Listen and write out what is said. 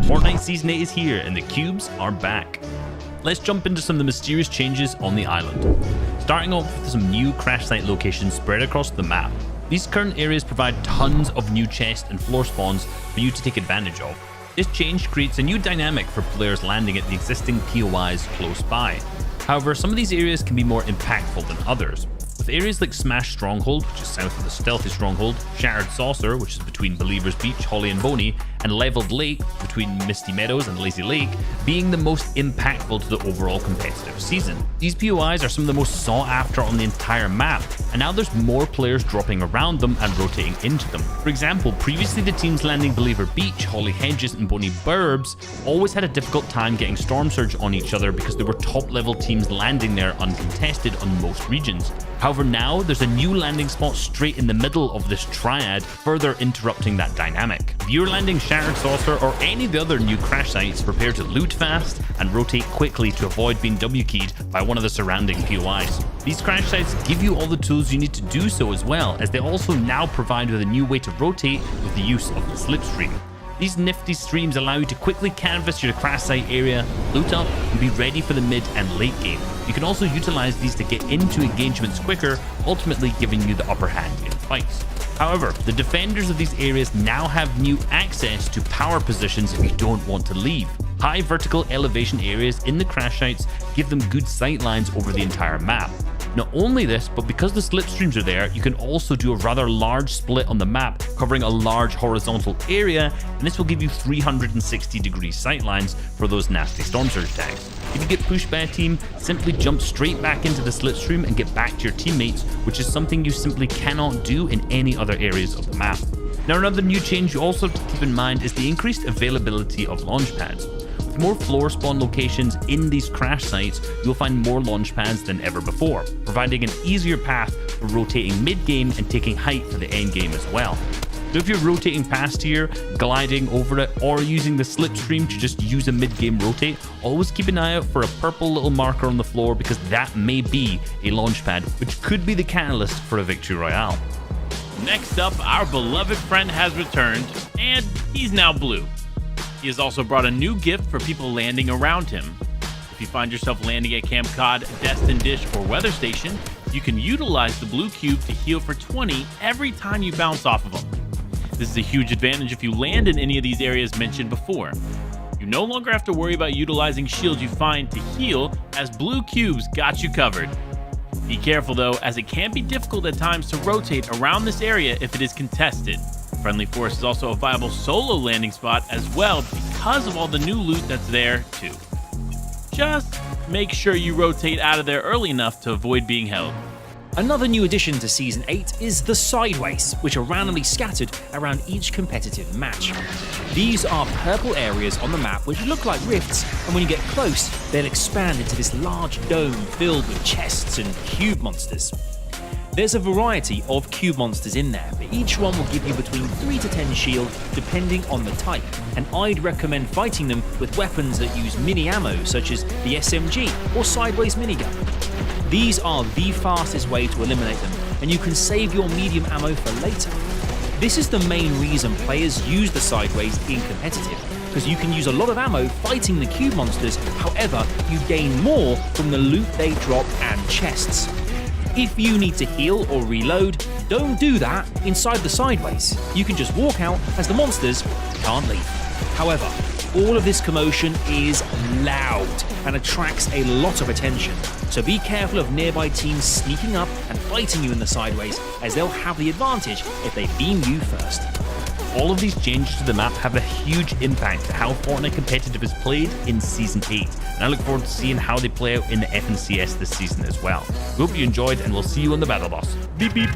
Fortnite Season 8 is here and the cubes are back. Let's jump into some of the mysterious changes on the island. Starting off with some new crash site locations spread across the map. These current areas provide tons of new chests and floor spawns for you to take advantage of. This change creates a new dynamic for players landing at the existing POIs close by. However, some of these areas can be more impactful than others. With areas like Smash Stronghold, which is south of the Stealthy Stronghold, Shattered Saucer, which is between Believers Beach, Holly and Boney, and Leveled Lake, between Misty Meadows and Lazy Lake, being the most impactful to the overall competitive season. These POIs are some of the most sought after on the entire map, and now there's more players dropping around them and rotating into them. For example, previously the teams landing Believer Beach, Holly Hedges and Boney Burbs always had a difficult time getting Storm Surge on each other because there were top level teams landing there uncontested on most regions. However, now there's a new landing spot straight in the middle of this triad, further interrupting that dynamic. If you're landing Shattered Saucer or any of the other new crash sites, prepare to loot fast and rotate quickly to avoid being W-keyed by one of the surrounding POIs. These crash sites give you all the tools you need to do so as well, as they also now provide with a new way to rotate with the use of the slipstream. These nifty streams allow you to quickly canvas your crash site area, loot up, and be ready for the mid and late game. You can also utilize these to get into engagements quicker, ultimately giving you the upper hand in fights. However, the defenders of these areas now have new access to power positions if you don't want to leave. High vertical elevation areas in the crash sites give them good sight lines over the entire map. Not only this, but because the slipstreams are there, you can also do a rather large split on the map, covering a large horizontal area, and this will give you 360-degree sightlines for those nasty Storm Surge tags. If you get pushed by a team, simply jump straight back into the slipstream and get back to your teammates, which is something you simply cannot do in any other areas of the map. Now, another new change you also have to keep in mind is the increased availability of launch pads. With more floor spawn locations in these crash sites, you'll find more launch pads than ever before, providing an easier path for rotating mid-game and taking height for the end game as well. So if you're rotating past here, gliding over it, or using the slipstream to just use a mid-game rotate, always keep an eye out for a purple little marker on the floor because that may be a launch pad, which could be the catalyst for a victory royale. Next up, our beloved friend has returned, and he's now blue. He has also brought a new gift for people landing around him. If you find yourself landing at Camp Cod, Destin Dish, or Weather Station, you can utilize the blue cube to heal for 20 every time you bounce off of them. This is a huge advantage if you land in any of these areas mentioned before. You no longer have to worry about utilizing shields you find to heal, as blue cubes got you covered. Be careful though, as it can be difficult at times to rotate around this area if it is contested. Friendly Forest is also a viable solo landing spot as well because of all the new loot that's there too. Just make sure you rotate out of there early enough to avoid being held. Another new addition to Season 8 is the Sideways, which are randomly scattered around each competitive match. These are purple areas on the map which look like rifts, and when you get close, they'll expand into this large dome filled with chests and cube monsters. There's a variety of cube monsters in there, but each one will give you between 3 to 10 shield depending on the type, and I'd recommend fighting them with weapons that use mini ammo such as the SMG or Sideways minigun. These are the fastest way to eliminate them, and you can save your medium ammo for later. This is the main reason players use the Sideways in competitive, because you can use a lot of ammo fighting the cube monsters, however, you gain more from the loot they drop and chests. If you need to heal or reload, don't do that inside the Sideways. You can just walk out as the monsters can't leave. However, all of this commotion is loud and attracts a lot of attention, so be careful of nearby teams sneaking up and fighting you in the Sideways, as they'll have the advantage if they beam you first. All of these changes to the map have a huge impact to how Fortnite competitive is played in Season 8, and I look forward to seeing how they play out in the FNCS this season as well. We hope you enjoyed, and we'll see you on the Battle Bus. Beep beep!